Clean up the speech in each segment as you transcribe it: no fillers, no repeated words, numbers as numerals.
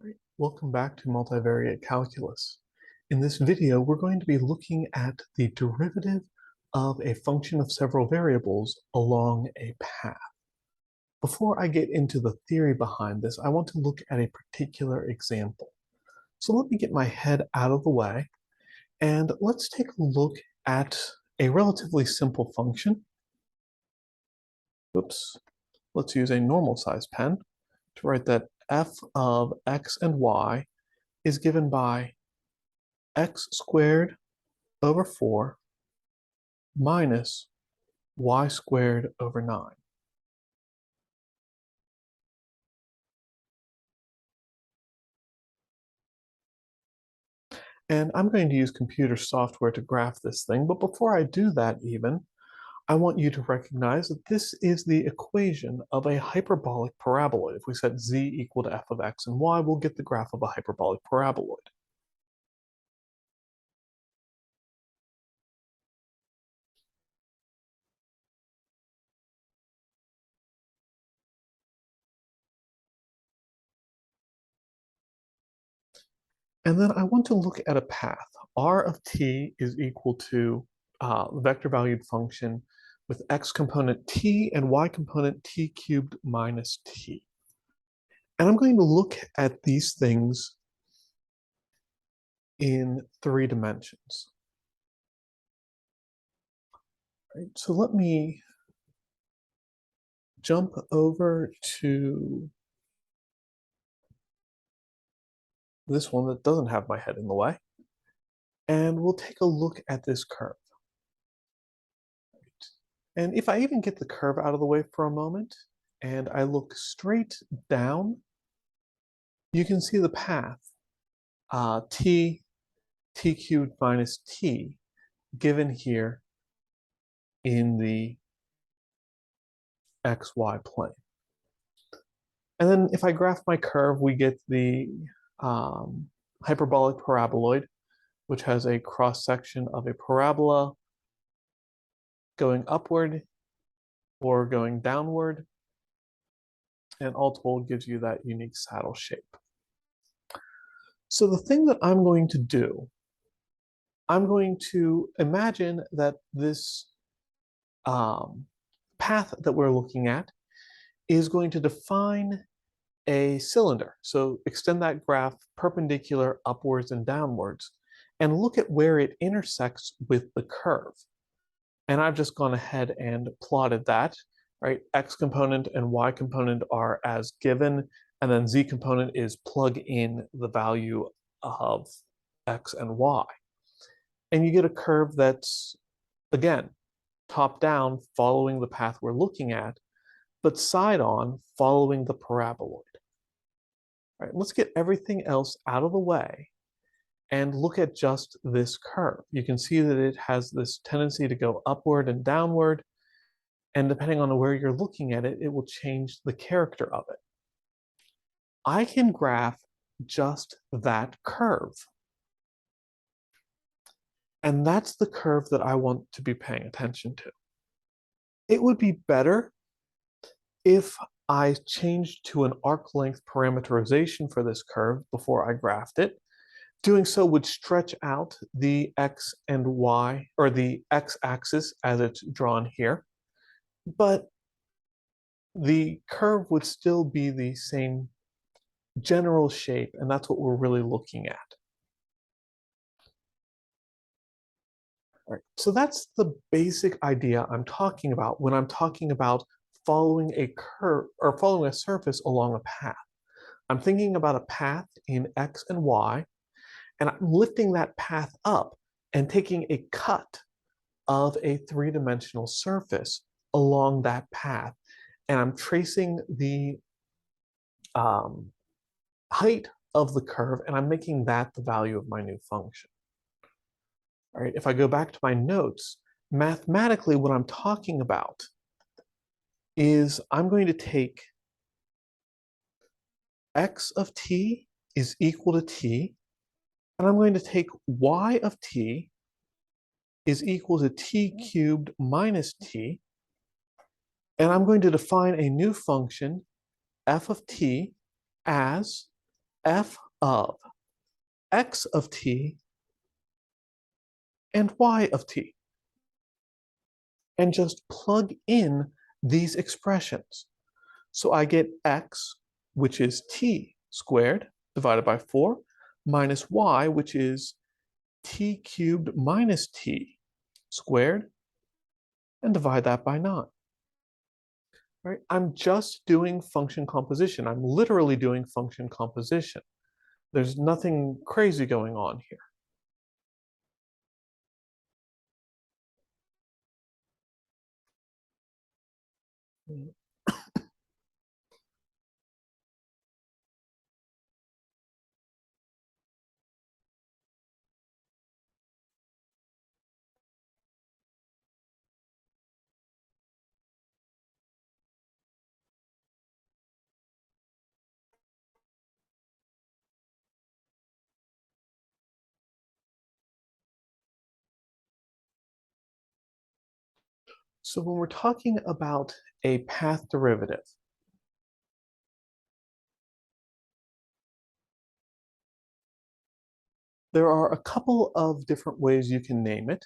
Great. Welcome back to multivariate calculus. In this video, we're going to be looking at the derivative of a function of several variables along a path. Before I get into the theory behind this, I want to look at a particular example. So let me get my head out of the way, and let's take a look at a relatively simple function. Oops, let's use a normal size pen to write that f of x and y is given by x squared over 4 minus y squared over 9. And I'm going to use computer software to graph this thing, but before I do that even, I want you to recognize that this is the equation of a hyperbolic paraboloid. If we set z equal to f of x and y, we'll get the graph of a hyperbolic paraboloid. And then I want to look at a path. R of t is equal to the vector valued function with x component t and y component t cubed minus t. And I'm going to look at these things in 3 dimensions. Right, so let me jump over to this one that doesn't have my head in the way, and we'll take a look at this curve. Right. And if I even get the curve out of the way for a moment, and I look straight down, you can see the path, t cubed minus t, given here in the xy plane. And then if I graph my curve, we get the hyperbolic paraboloid, which has a cross-section of a parabola going upward or going downward, and all told gives you that unique saddle shape. So the thing that I'm going to do, I'm going to imagine that this path that we're looking at is going to define a cylinder. So extend that graph perpendicular upwards and downwards, and look at where it intersects with the curve. And I've just gone ahead and plotted that, right? X component and Y component are as given, and then Z component is plug in the value of X and Y. And you get a curve that's, again, top down following the path we're looking at, but side on following the paraboloid. All right, let's get everything else out of the way and look at just this curve. You can see that it has this tendency to go upward and downward, and depending on where you're looking at it, it will change the character of it. I can graph just that curve. And that's the curve that I want to be paying attention to. It would be better if I changed to an arc length parameterization for this curve before I graphed it. Doing so would stretch out the x and y, or the x-axis as it's drawn here, but the curve would still be the same general shape, and that's what we're really looking at. All right, so that's the basic idea I'm talking about when I'm talking about following a curve or following a surface along a path. I'm thinking about a path in x and y, and I'm lifting that path up and taking a cut of a 3-dimensional surface along that path. And I'm tracing the height of the curve, and I'm making that the value of my new function. All right, if I go back to my notes, mathematically what I'm talking about is I'm going to take x of t is equal to t, and I'm going to take y of t is equal to t cubed minus t, and I'm going to define a new function, f of t, as f of x of t and y of t, and just plug in these expressions. So I get x, which is t squared divided by 4, minus y, which is t cubed minus t squared, and divide that by 9. Right? I'm just doing function composition. I'm literally doing function composition. There's nothing crazy going on here. So when we're talking about a path derivative, there are a couple of different ways you can name it.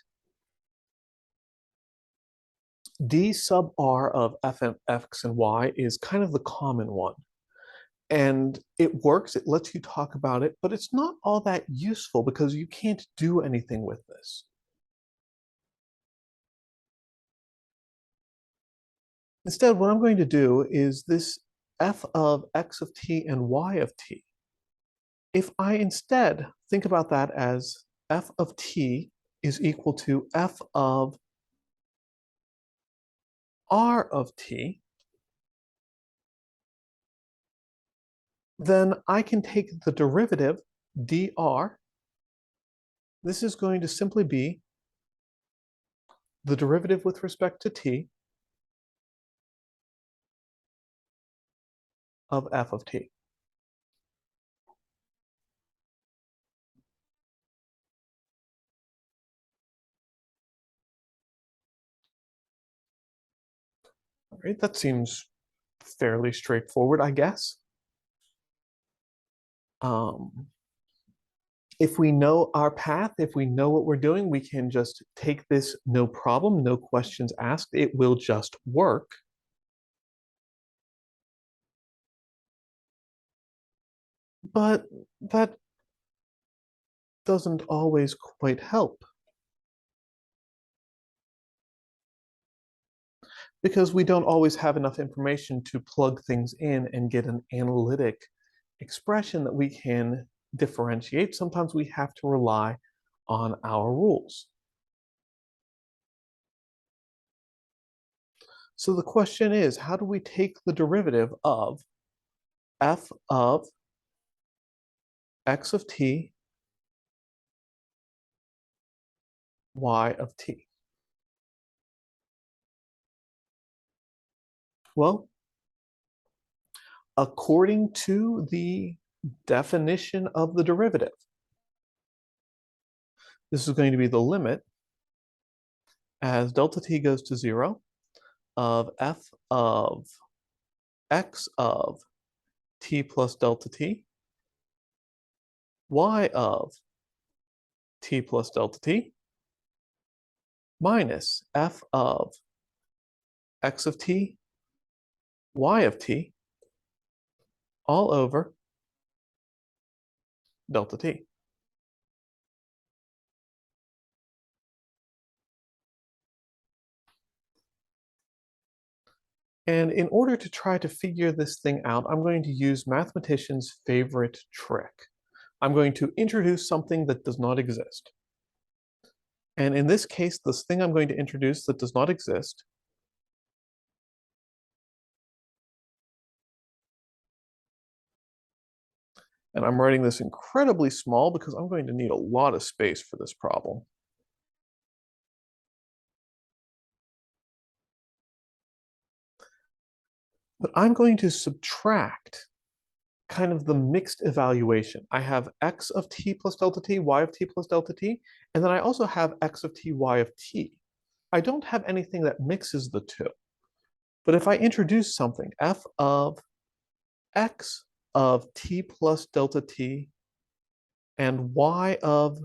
D sub r of f and x and y is kind of the common one. And it works, it lets you talk about it, but it's not all that useful because you can't do anything with this. Instead, what I'm going to do is this f of x of t and y of t. If I instead think about that as f of t is equal to f of r of t, then I can take the derivative dr. This is going to simply be the derivative with respect to t of f of t. All right, that seems fairly straightforward, I guess. Um, if we know our path, if we know what we're doing, we can just take this no problem, no questions asked. It will just work. But that doesn't always quite help because we don't always have enough information to plug things in and get an analytic expression that we can differentiate. Sometimes we have to rely on our rules. So the question is, how do we take the derivative of f of x of t, y of t? Well, according to the definition of the derivative, this is going to be the limit as delta t goes to 0 of f of x of t plus delta t, y of t plus delta t, minus f of x of t, y of t, all over delta t. And in order to try to figure this thing out, I'm going to use mathematicians' favorite trick. I'm going to introduce something that does not exist. And in this case, this thing I'm going to introduce that does not exist and I'm writing this incredibly small because I'm going to need a lot of space for this problem. But I'm going to subtract kind of the mixed evaluation. I have x of t plus delta t, y of t plus delta t, and then I also have x of t, y of t. I don't have anything that mixes the two. But if I introduce something, f of x of t plus delta t and y of,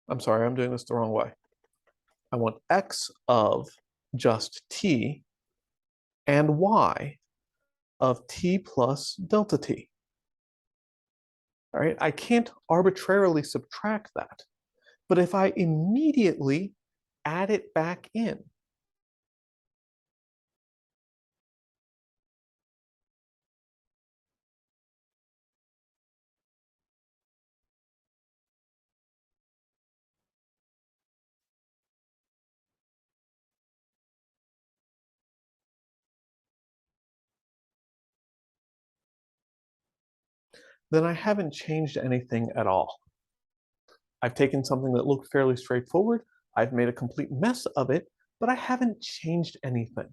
I'm sorry, I'm doing this the wrong way. I want x of just t and y of t plus delta t. All right, I can't arbitrarily subtract that. But if I immediately add it back in, then I haven't changed anything at all. I've taken something that looked fairly straightforward, I've made a complete mess of it, but I haven't changed anything.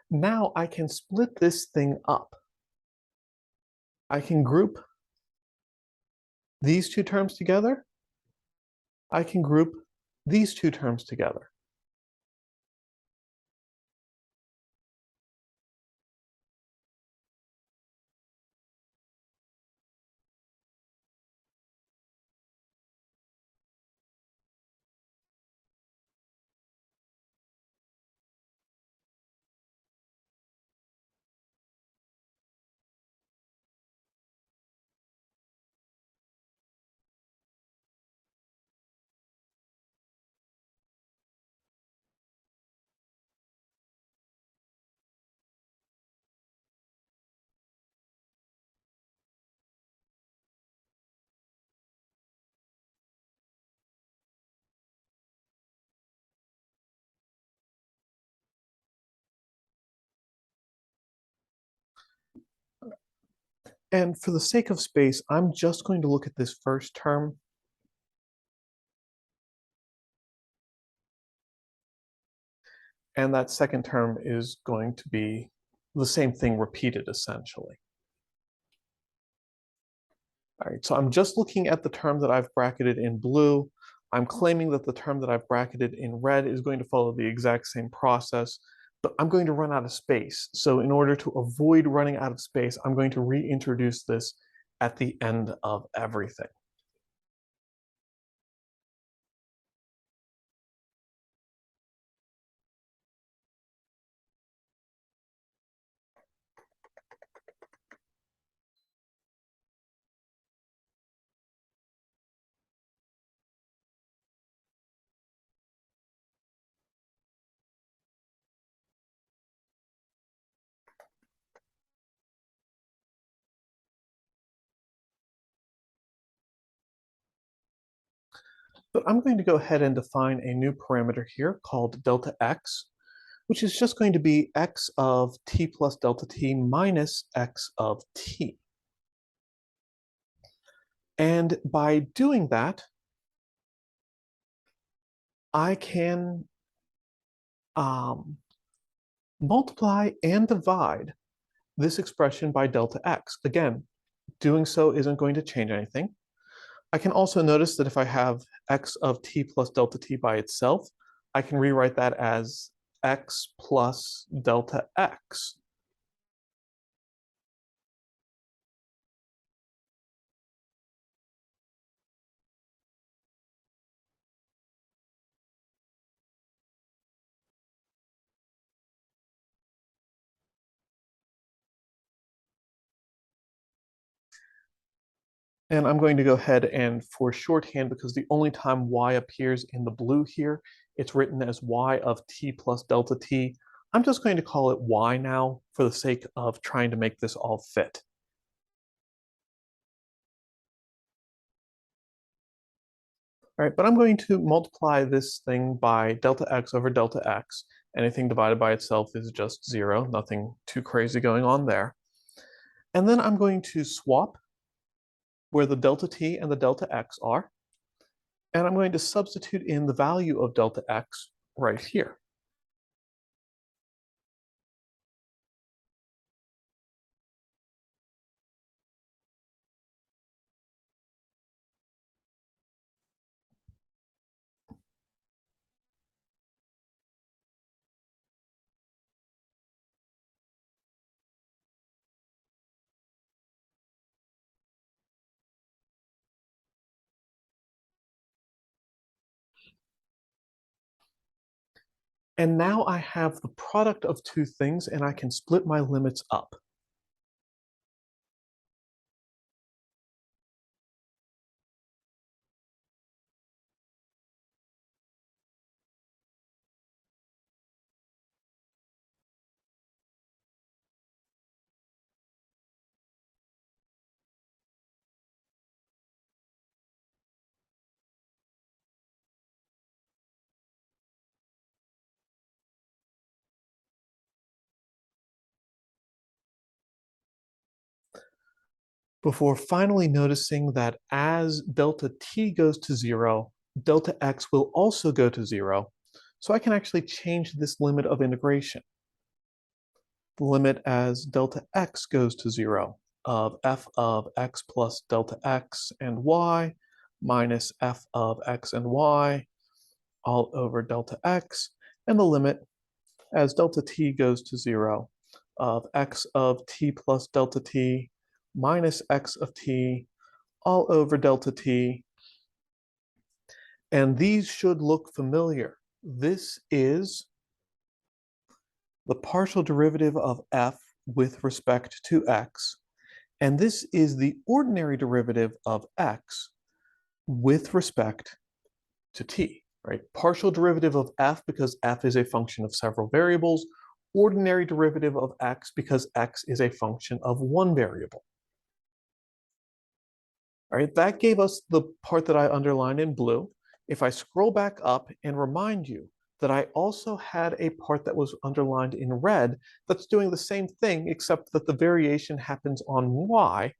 Now I can split this thing up. I can group these two terms together. I can group these two terms together. And for the sake of space, I'm just going to look at this first term. And that second term is going to be the same thing repeated, essentially. All right, so I'm just looking at the term that I've bracketed in blue. I'm claiming that the term that I've bracketed in red is going to follow the exact same process, but I'm going to run out of space. So in order to avoid running out of space, I'm going to reintroduce this at the end of everything. But I'm going to go ahead and define a new parameter here called delta x, which is just going to be x of t plus delta t minus x of t. And by doing that, I can multiply and divide this expression by delta x. Again, doing so isn't going to change anything. I can also notice that if I have x of t plus delta t by itself, I can rewrite that as x plus delta x. And I'm going to go ahead and for shorthand, because the only time y appears in the blue here, it's written as y of t plus delta t. I'm just going to call it y now for the sake of trying to make this all fit. All right, but I'm going to multiply this thing by delta x over delta x. Anything divided by itself is just 0, nothing too crazy going on there. And then I'm going to swap where the delta t and the delta x are. And I'm going to substitute in the value of delta x right here. And now I have the product of two things, and I can split my limits up. Before finally noticing that as delta t goes to 0, delta x will also go to 0. So I can actually change this limit of integration. The limit as delta x goes to 0 of f of x plus delta x and y minus f of x and y all over delta x, and the limit as delta t goes to 0 of x of t plus delta t minus x of t all over delta t. And these should look familiar. This is the partial derivative of f with respect to x, and this is the ordinary derivative of x with respect to t, right? Partial derivative of f because f is a function of several variables, ordinary derivative of x because x is a function of one variable. All right, that gave us the part that I underlined in blue. If I scroll back up and remind you that I also had a part that was underlined in red that's doing the same thing, except that the variation happens on y,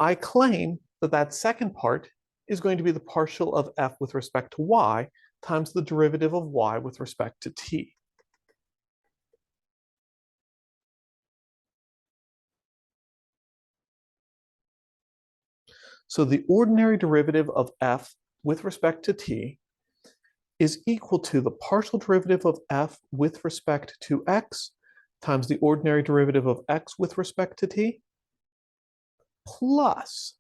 I claim that that second part is going to be the partial of f with respect to y times the derivative of y with respect to t. So the ordinary derivative of f with respect to t is equal to the partial derivative of f with respect to x times the ordinary derivative of x with respect to t plus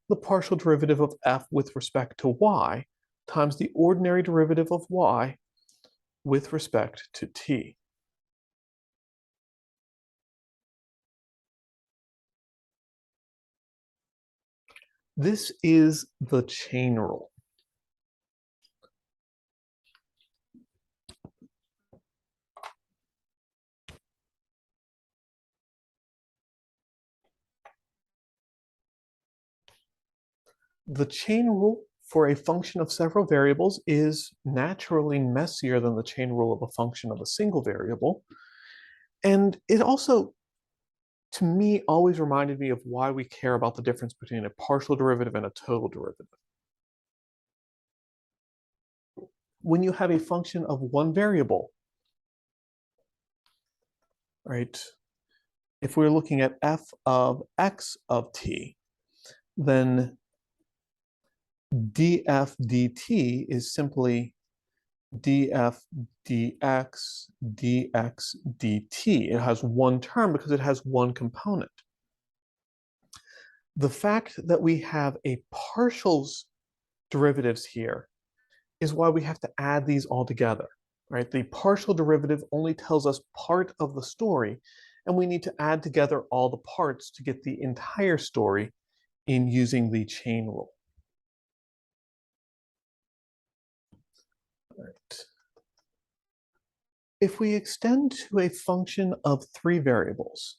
the partial derivative of f with respect to y times the ordinary derivative of y with respect to t. This is the chain rule. The chain rule for a function of several variables is naturally messier than the chain rule of a function of a single variable. And it also, to me, always reminded me of why we care about the difference between a partial derivative and a total derivative. When you have a function of one variable, right? If we're looking at f of x of t, then df dt is simply df dx dx dt. It has one term because it has one component. The fact that we have a partials derivatives here is why we have to add these all together, right? The partial derivative only tells us part of the story, and we need to add together all the parts to get the entire story in using the chain rule. All right. If we extend to a function of three variables,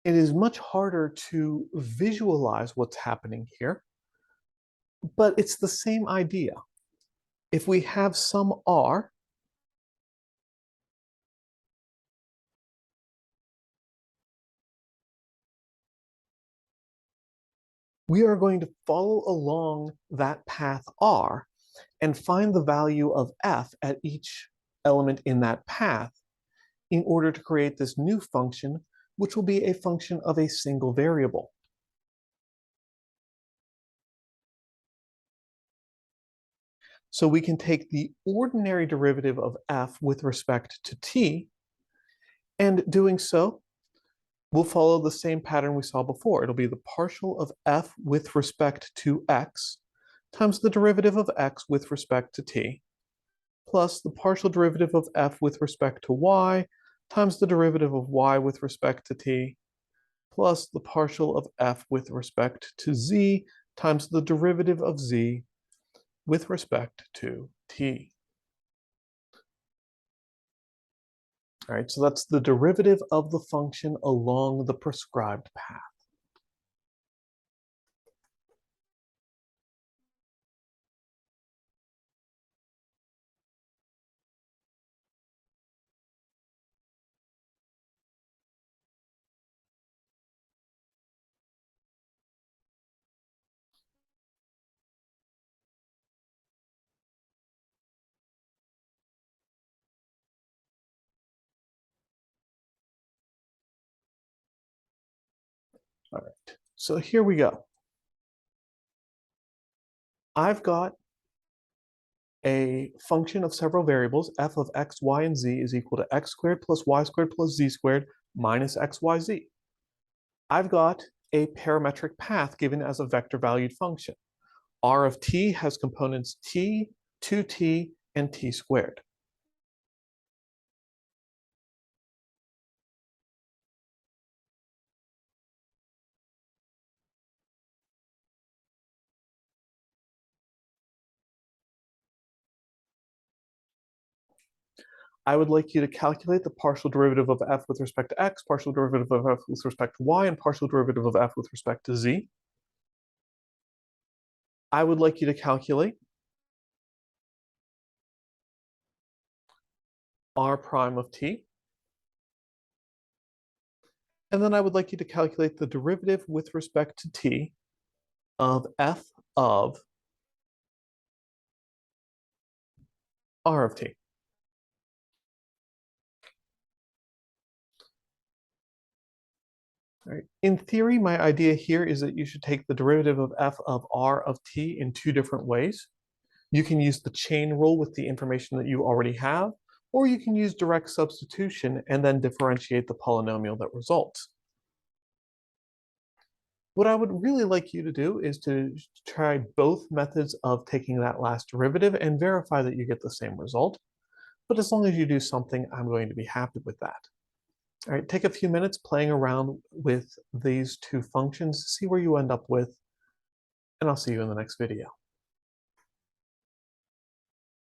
it is much harder to visualize what's happening here, but it's the same idea. If we have some r, we are going to follow along that path r and find the value of f at each element in that path in order to create this new function, which will be a function of a single variable. So we can take the ordinary derivative of f with respect to t, and doing so, we'll follow the same pattern we saw before. It'll be the partial of f with respect to x times the derivative of x with respect to t, plus the partial derivative of f with respect to y times the derivative of y with respect to t, plus the partial of f with respect to z times the derivative of z with respect to t. All right, so that's the derivative of the function along the prescribed path. All right, so here we go. I've got a function of several variables, f of x, y, and z is equal to x squared plus y squared plus z squared minus xyz. I've got a parametric path given as a vector valued function. R of t has components t, 2t, and t squared. I would like you to calculate the partial derivative of f with respect to x, partial derivative of f with respect to y, and partial derivative of f with respect to z. I would like you to calculate r prime of t. And then I would like you to calculate the derivative with respect to t of f of r of t. Right. In theory, my idea here is that you should take the derivative of f of r of t in two different ways. You can use the chain rule with the information that you already have, or you can use direct substitution and then differentiate the polynomial that results. What I would really like you to do is to try both methods of taking that last derivative and verify that you get the same result. But as long as you do something, I'm going to be happy with that. All right, take a few minutes playing around with these two functions, see where you end up with, and I'll see you in the next video.